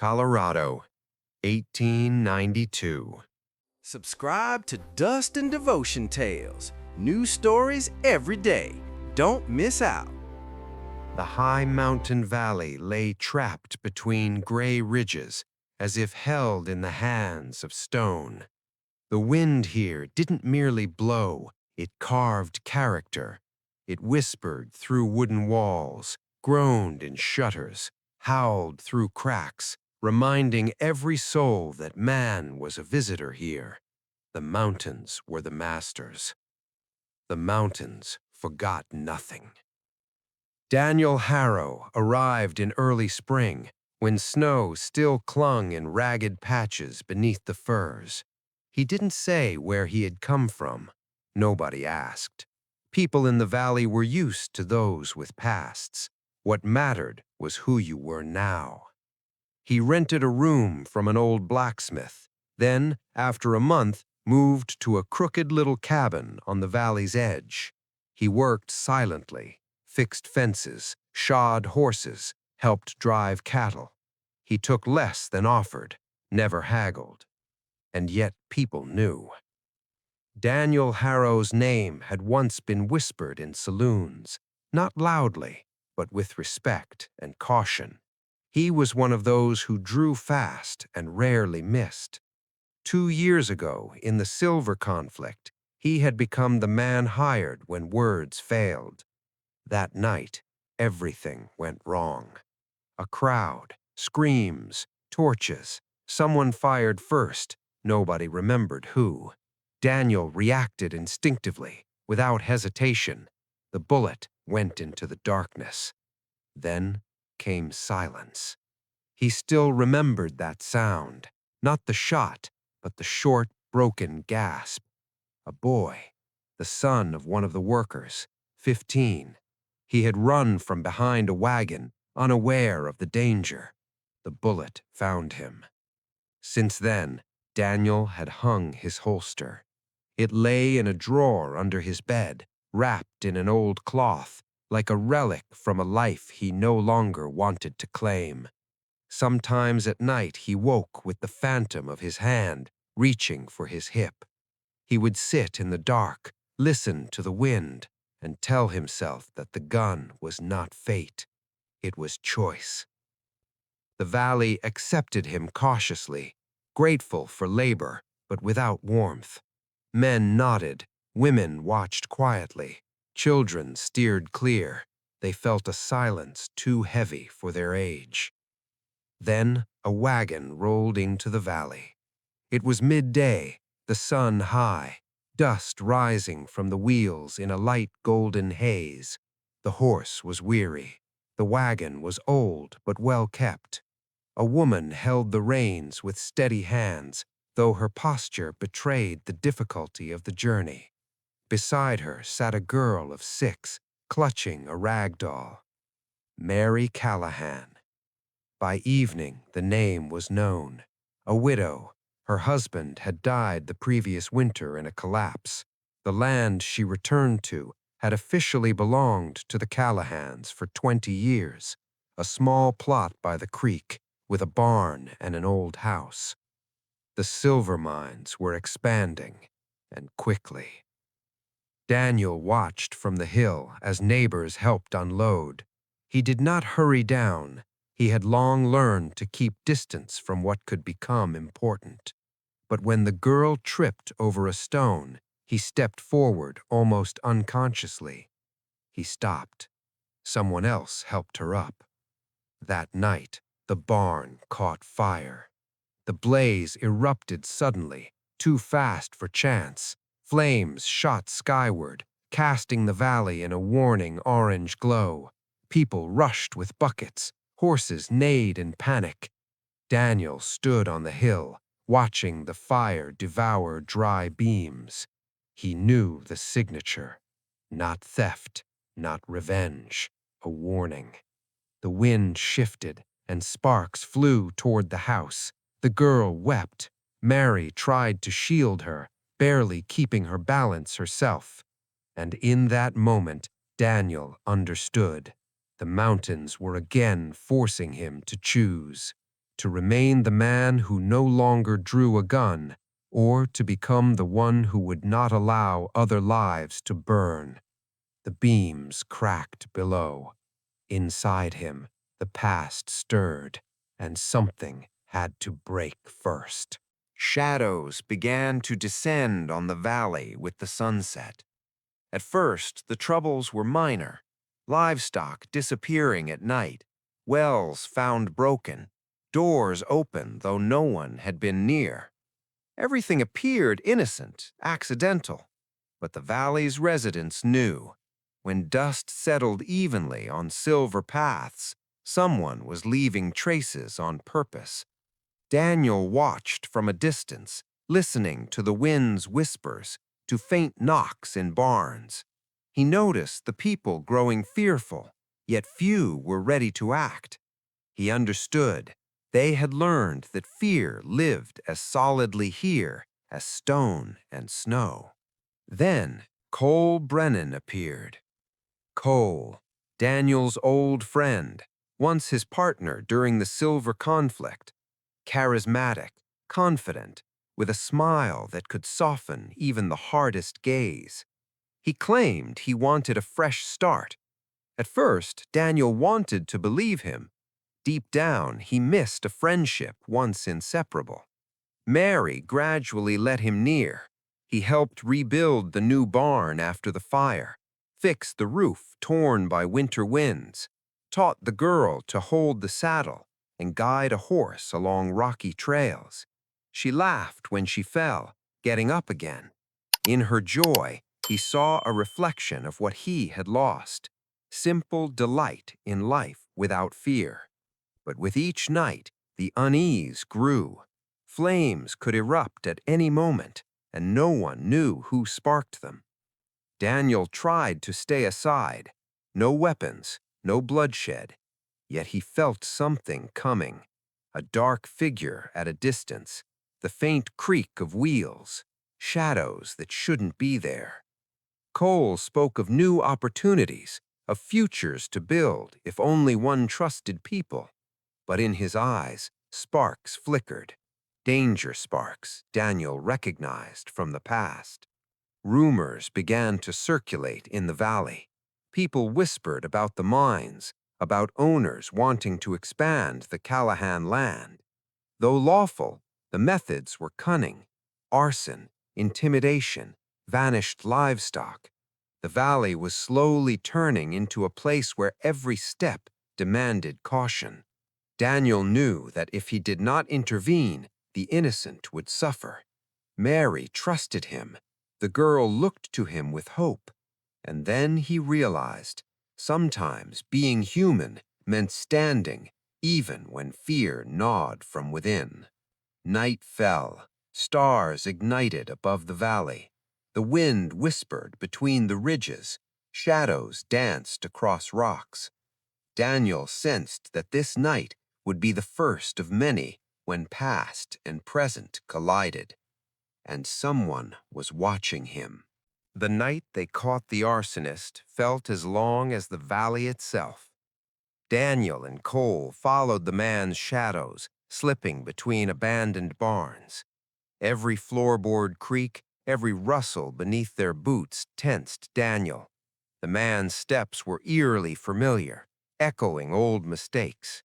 Colorado, 1892. Subscribe to Dust and Devotion Tales. New stories every day. Don't miss out. The high mountain valley lay trapped between gray ridges, as if held in the hands of stone. The wind here didn't merely blow, it carved character. It whispered through wooden walls, groaned in shutters, howled through cracks, reminding every soul that man was a visitor here. The mountains were the masters. The mountains forgot nothing. Daniel Harrow arrived in early spring, when snow still clung in ragged patches beneath the firs. He didn't say where he had come from. Nobody asked. People in the valley were used to those with pasts. What mattered was who you were now. He rented a room from an old blacksmith, then, after a month, moved to a crooked little cabin on the valley's edge. He worked silently, fixed fences, shod horses, helped drive cattle. He took less than offered, never haggled. And yet people knew. Daniel Harrow's name had once been whispered in saloons, not loudly, but with respect and caution. He was one of those who drew fast and rarely missed. 2 years ago, in the silver conflict, he had become the man hired when words failed. That night, everything went wrong. A crowd, screams, torches. Someone fired first. Nobody remembered who. Daniel reacted instinctively, without hesitation. The bullet went into the darkness. Then came silence. He still remembered that sound, not the shot, but the short, broken gasp. A boy, the son of one of the workers, 15. He had run from behind a wagon, unaware of the danger. The bullet found him. Since then, Daniel had hung his holster. It lay in a drawer under his bed, wrapped in an old cloth, like a relic from a life he no longer wanted to claim. Sometimes at night he woke with the phantom of his hand reaching for his hip. He would sit in the dark, listen to the wind, and tell himself that the gun was not fate. It was choice. The valley accepted him cautiously, grateful for labor, but without warmth. Men nodded, women watched quietly, children steered clear. They felt a silence too heavy for their age. Then a wagon rolled into the valley. It was midday, the sun high, dust rising from the wheels in a light golden haze. The horse was weary. The wagon was old but well kept. A woman held the reins with steady hands, though her posture betrayed the difficulty of the journey. Beside her sat a girl of 6, clutching a rag doll. Mary Callahan. By evening, the name was known. A widow, her husband had died the previous winter in a collapse. The land she returned to had officially belonged to the Callahans for 20 years, a small plot by the creek with a barn and an old house. The silver mines were expanding, and quickly. Daniel watched from the hill as neighbors helped unload. He did not hurry down. He had long learned to keep distance from what could become important. But when the girl tripped over a stone, he stepped forward almost unconsciously. He stopped. Someone else helped her up. That night, the barn caught fire. The blaze erupted suddenly, too fast for chance. Flames shot skyward, casting the valley in a warning orange glow. People rushed with buckets. Horses neighed in panic. Daniel stood on the hill, watching the fire devour dry beams. He knew the signature. Not theft, not revenge, a warning. The wind shifted, and sparks flew toward the house. The girl wept. Mary tried to shield her, barely keeping her balance herself. And in that moment, Daniel understood. The mountains were again forcing him to choose. to remain the man who no longer drew a gun, or to become the one who would not allow other lives to burn. The beams cracked below. Inside him, the past stirred, and something had to break first. Shadows began to descend on the valley with the sunset. At first, the troubles were minor. Livestock disappearing at night, wells found broken, doors open though no one had been near. Everything appeared innocent, accidental, but the valley's residents knew. When dust settled evenly on silver paths, someone was leaving traces on purpose. Daniel watched from a distance, listening to the wind's whispers, to faint knocks in barns. He noticed the people growing fearful, yet few were ready to act. He understood. They had learned that fear lived as solidly here as stone and snow. Then Cole Brennan appeared. Cole, Daniel's old friend, once his partner during the Silver conflict. Charismatic, confident, with a smile that could soften even the hardest gaze. He claimed he wanted a fresh start. At first, Daniel wanted to believe him. Deep down, he missed a friendship once inseparable. Mary gradually let him near. He helped rebuild the new barn after the fire, fix the roof torn by winter winds, taught the girl to hold the saddle and guide a horse along rocky trails. She laughed when she fell, getting up again. In her joy, he saw a reflection of what he had lost, simple delight in life without fear. But with each night, the unease grew. Flames could erupt at any moment, and no one knew who sparked them. Daniel tried to stay aside. No weapons, no bloodshed. Yet he felt something coming. A dark figure at a distance, the faint creak of wheels, shadows that shouldn't be there. Cole spoke of new opportunities, of futures to build if only one trusted people. But in his eyes, sparks flickered. Danger sparks Daniel recognized from the past. Rumors began to circulate in the valley. People whispered about the mines, about owners wanting to expand the Callahan land. Though lawful, the methods were cunning. Arson, intimidation, vanished livestock. The valley was slowly turning into a place where every step demanded caution. Daniel knew that if he did not intervene, the innocent would suffer. Mary trusted him. The girl looked to him with hope. And then he realized, sometimes being human meant standing, even when fear gnawed from within. Night fell. Stars ignited above the valley. The wind whispered between the ridges. Shadows danced across rocks. Daniel sensed that this night would be the first of many when past and present collided. And someone was watching him. The night they caught the arsonist felt as long as the valley itself. Daniel and Cole followed the man's shadows, slipping between abandoned barns. Every floorboard creak, every rustle beneath their boots tensed Daniel. The man's steps were eerily familiar, echoing old mistakes.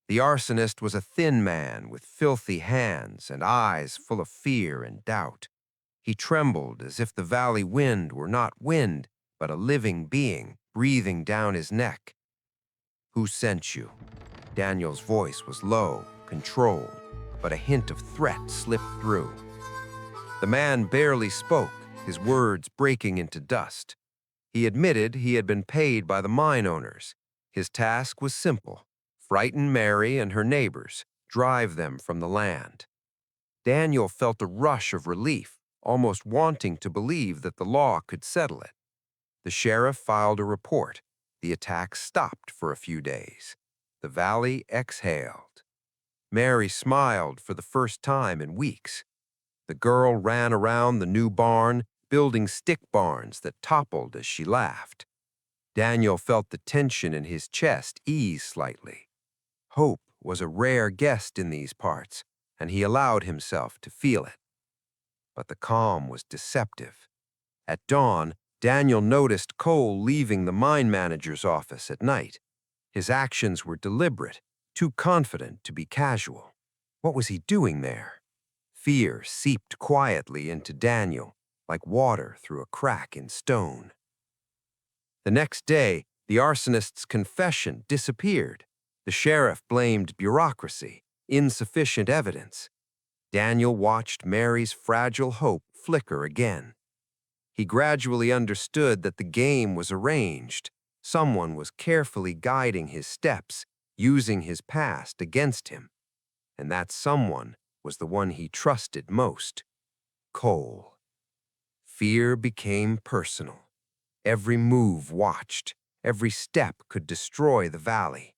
The arsonist was a thin man with filthy hands and eyes full of fear and doubt. He trembled as if the valley wind were not wind, but a living being breathing down his neck. "Who sent you?" Daniel's voice was low, controlled, but a hint of threat slipped through. The man barely spoke, his words breaking into dust. He admitted he had been paid by the mine owners. His task was simple: frighten Mary and her neighbors, drive them from the land. Daniel felt a rush of relief, almost wanting to believe that the law could settle it. The sheriff filed a report. The attack stopped for a few days. The valley exhaled. Mary smiled for the first time in weeks. The girl ran around the new barn, building stick barns that toppled as she laughed. Daniel felt the tension in his chest ease slightly. Hope was a rare guest in these parts, and he allowed himself to feel it. But the calm was deceptive. At dawn, Daniel noticed Cole leaving the mine manager's office at night. His actions were deliberate, too confident to be casual. What was he doing there? Fear seeped quietly into Daniel, like water through a crack in stone. The next day, the arsonist's confession disappeared. The sheriff blamed bureaucracy, insufficient evidence. Daniel watched Mary's fragile hope flicker again. He gradually understood that the game was arranged. Someone was carefully guiding his steps, using his past against him. And that someone was the one he trusted most, Cole. Fear became personal. Every move watched, every step could destroy the valley.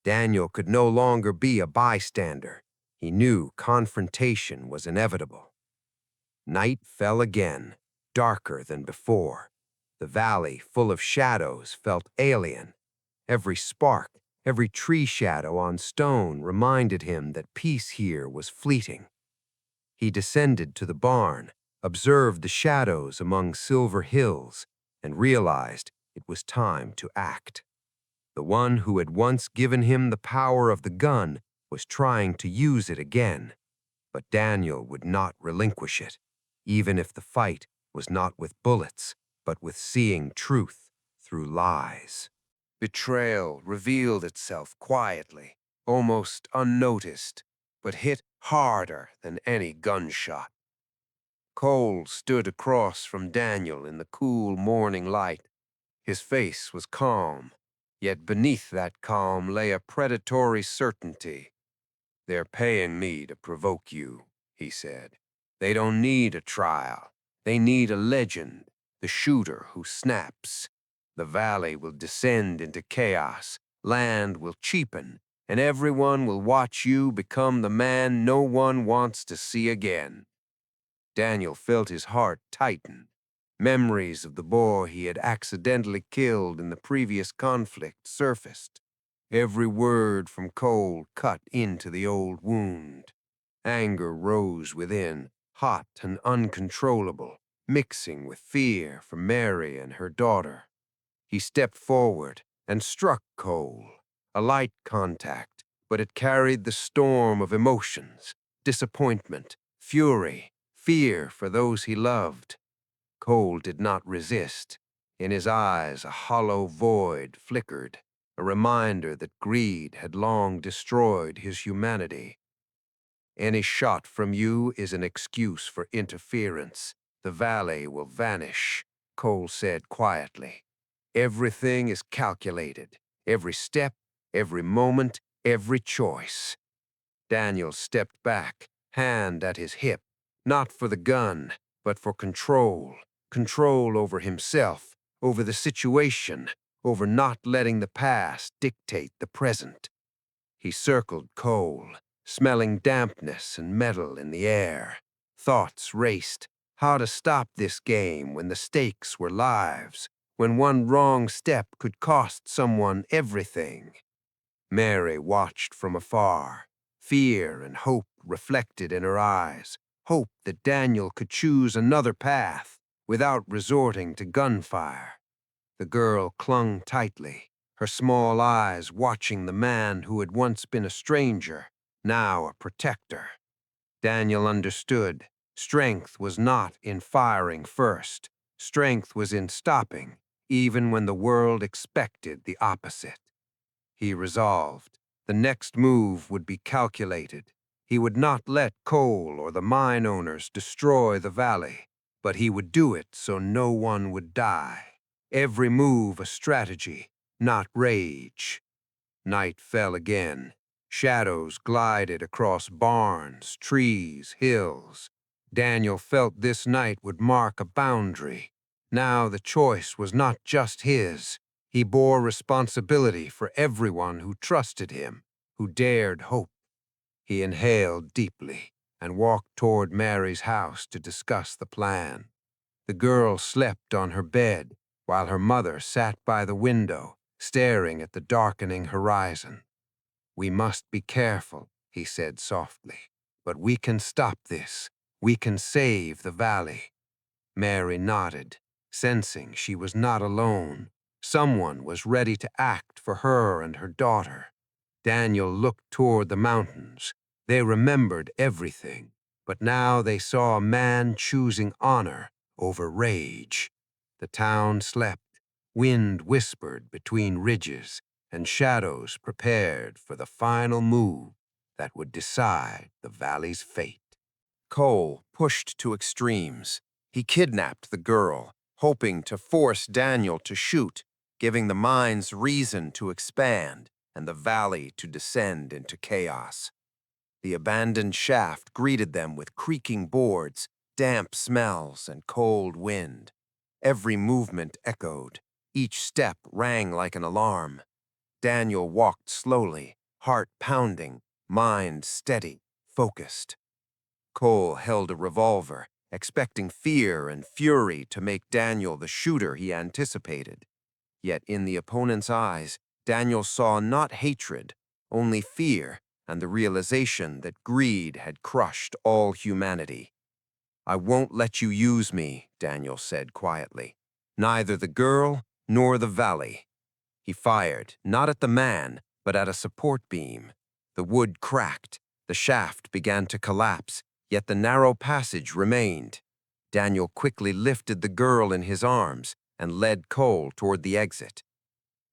Daniel could no longer be a bystander. He knew confrontation was inevitable. Night fell again, darker than before. The valley, full of shadows, felt alien. Every spark, every tree shadow on stone reminded him that peace here was fleeting. He descended to the barn, observed the shadows among silver hills, and realized it was time to act. The one who had once given him the power of the gun was trying to use it again, but Daniel would not relinquish it, even if the fight was not with bullets, but with seeing truth through lies. Betrayal revealed itself quietly, almost unnoticed, but hit harder than any gunshot. Cole stood across from Daniel in the cool morning light. His face was calm, yet beneath that calm lay a predatory certainty. "They're paying me to provoke you," he said. "They don't need a trial. They need a legend, the shooter who snaps. The valley will descend into chaos, land will cheapen, and everyone will watch you become the man no one wants to see again." Daniel felt his heart tighten. Memories of the boy he had accidentally killed in the previous conflict surfaced. Every word from Cole cut into the old wound. Anger rose within, hot and uncontrollable, mixing with fear for Mary and her daughter. He stepped forward and struck Cole, a light contact, but it carried the storm of emotions, disappointment, fury, fear for those he loved. Cole did not resist. In his eyes, a hollow void flickered, a reminder that greed had long destroyed his humanity. "Any shot from you is an excuse for interference. The valley will vanish," Cole said quietly. "Everything is calculated. Every step, every moment, every choice." Daniel stepped back, hand at his hip, not for the gun, but for control. Control over himself, over the situation, over not letting the past dictate the present. He circled Cole, smelling dampness and metal in the air. Thoughts raced. How to stop this game when the stakes were lives, when one wrong step could cost someone everything. Mary watched from afar, fear and hope reflected in her eyes, hope that Daniel could choose another path without resorting to gunfire. The girl clung tightly, her small eyes watching the man who had once been a stranger, now a protector. Daniel understood. Strength was not in firing first. Strength was in stopping, even when the world expected the opposite. He resolved. The next move would be calculated. He would not let Cole or the mine owners destroy the valley, but he would do it so no one would die. Every move a strategy, not rage. Night fell again. Shadows glided across barns, trees, hills. Daniel felt this night would mark a boundary. Now the choice was not just his. He bore responsibility for everyone who trusted him, who dared hope. He inhaled deeply and walked toward Mary's house to discuss the plan. The girl slept on her bed while her mother sat by the window, staring at the darkening horizon. "We must be careful," he said softly. "But we can stop this. We can save the valley." Mary nodded, sensing she was not alone. Someone was ready to act for her and her daughter. Daniel looked toward the mountains. They remembered everything, but now they saw a man choosing honor over rage. The town slept. Wind whispered between ridges, and shadows prepared for the final move that would decide the valley's fate. Cole pushed to extremes. He kidnapped the girl, hoping to force Daniel to shoot, giving the mines reason to expand and the valley to descend into chaos. The abandoned shaft greeted them with creaking boards, damp smells, and cold wind. Every movement echoed. Each step rang like an alarm. Daniel walked slowly, heart pounding, mind steady, focused. Cole held a revolver, expecting fear and fury to make Daniel the shooter he anticipated. Yet in the opponent's eyes, Daniel saw not hatred, only fear and the realization that greed had crushed all humanity. "I won't let you use me," Daniel said quietly. "Neither the girl nor the valley." He fired, not at the man, but at a support beam. The wood cracked, the shaft began to collapse, yet the narrow passage remained. Daniel quickly lifted the girl in his arms and led Cole toward the exit.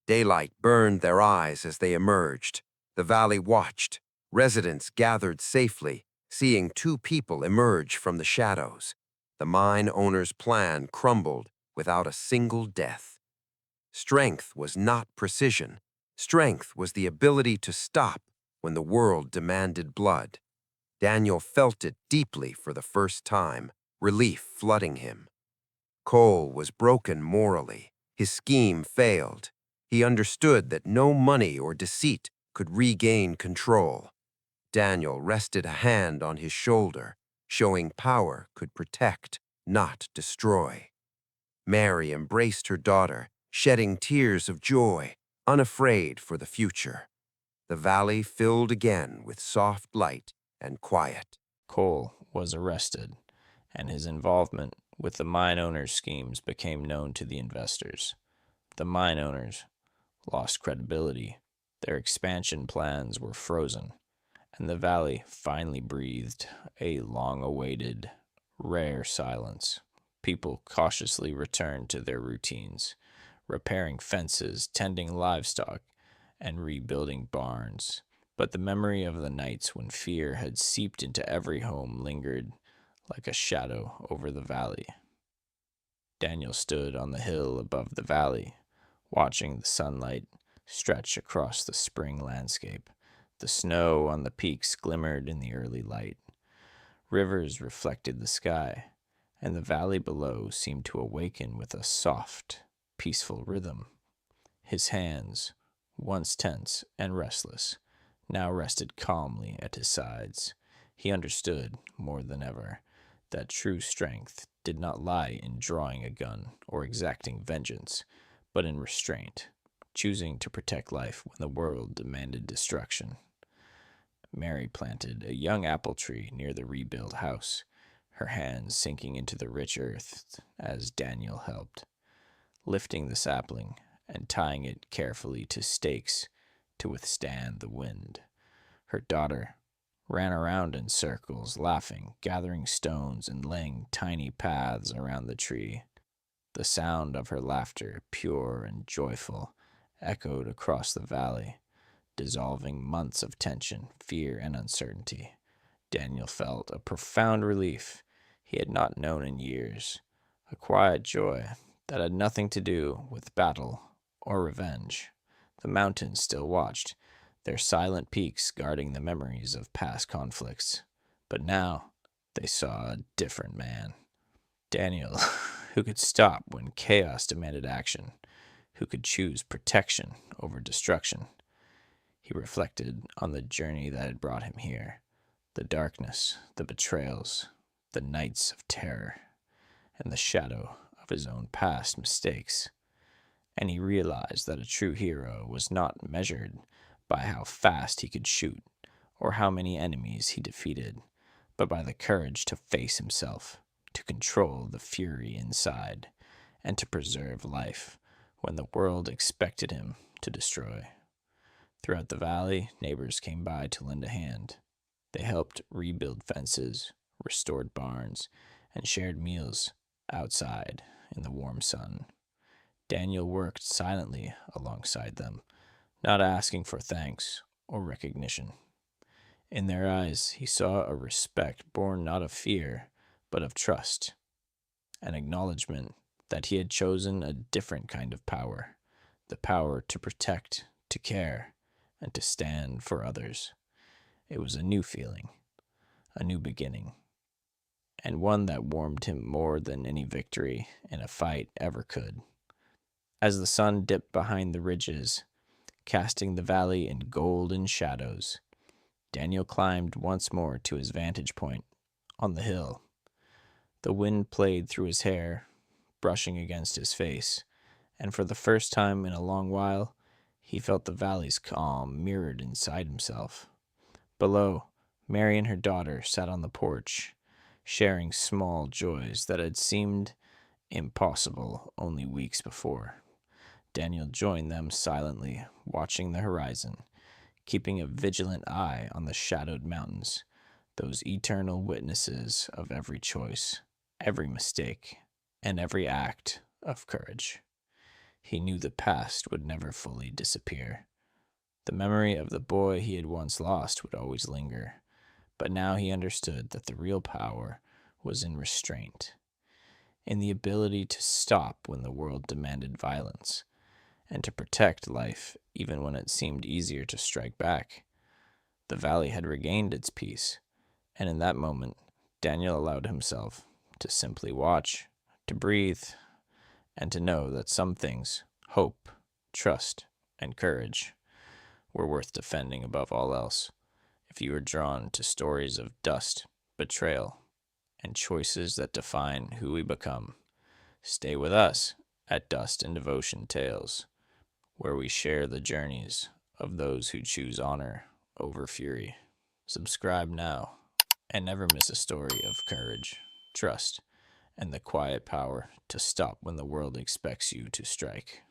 Daylight burned their eyes as they emerged. The valley watched. Residents gathered safely, seeing two people emerge from the shadows. The mine owner's plan crumbled without a single death. Strength was not precision. Strength was the ability to stop when the world demanded blood. Daniel felt it deeply for the first time, relief flooding him. Cole was broken morally. His scheme failed. He understood that no money or deceit could regain control. Daniel rested a hand on his shoulder, showing power could protect, not destroy. Mary embraced her daughter, shedding tears of joy, unafraid for the future. The valley filled again with soft light and quiet. Cole was arrested, and his involvement with the mine owners' schemes became known to the investors. The mine owners lost credibility. Their expansion plans were frozen, and the valley finally breathed a long-awaited, rare silence. People cautiously returned to their routines, repairing fences, tending livestock, and rebuilding barns. But the memory of the nights when fear had seeped into every home lingered like a shadow over the valley. Daniel stood on the hill above the valley, watching the sunlight stretch across the spring landscape. The snow on the peaks glimmered in the early light. Rivers reflected the sky, and the valley below seemed to awaken with a soft, peaceful rhythm. His hands, once tense and restless, now rested calmly at his sides. He understood, more than ever, that true strength did not lie in drawing a gun or exacting vengeance, but in restraint, choosing to protect life when the world demanded destruction. Mary planted a young apple tree near the rebuilt house, her hands sinking into the rich earth as Daniel helped, lifting the sapling and tying it carefully to stakes to withstand the wind. Her daughter ran around in circles, laughing, gathering stones, and laying tiny paths around the tree. The sound of her laughter, pure and joyful, echoed across the valley, dissolving months of tension, fear, and uncertainty. Daniel felt a profound relief he had not known in years, a quiet joy that had nothing to do with battle or revenge. The mountains still watched, their silent peaks guarding the memories of past conflicts. But now they saw a different man. Daniel, who could stop when chaos demanded action, who could choose protection over destruction. He reflected on the journey that had brought him here, the darkness, the betrayals, the nights of terror, and the shadow of his own past mistakes. And he realized that a true hero was not measured by how fast he could shoot or how many enemies he defeated, but by the courage to face himself, to control the fury inside, and to preserve life when the world expected him to destroy. Throughout the valley, neighbors came by to lend a hand. They helped rebuild fences, restored barns, and shared meals outside in the warm sun. Daniel worked silently alongside them, not asking for thanks or recognition. In their eyes, he saw a respect born not of fear, but of trust, an acknowledgement that he had chosen a different kind of power, the power to protect, to care, and to stand for others. It was a new feeling, a new beginning, and one that warmed him more than any victory in a fight ever could. As the sun dipped behind the ridges, casting the valley in golden shadows, Daniel climbed once more to his vantage point on the hill. The wind played through his hair, brushing against his face, and for the first time in a long while, he felt the valley's calm mirrored inside himself. Below, Mary and her daughter sat on the porch, sharing small joys that had seemed impossible only weeks before. Daniel joined them silently, watching the horizon, keeping a vigilant eye on the shadowed mountains, those eternal witnesses of every choice, every mistake, and every act of courage. He knew the past would never fully disappear. The memory of the boy he had once lost would always linger, but now he understood that the real power was in restraint, in the ability to stop when the world demanded violence, and to protect life even when it seemed easier to strike back. The valley had regained its peace, and in that moment, Daniel allowed himself to simply watch, to breathe, and to know that some things, hope, trust, and courage, were worth defending above all else. If you are drawn to stories of dust, betrayal, and choices that define who we become, stay with us at Dust and Devotion Tales, where we share the journeys of those who choose honor over fury. Subscribe now and never miss a story of courage, trust, and the quiet power to stop when the world expects you to strike.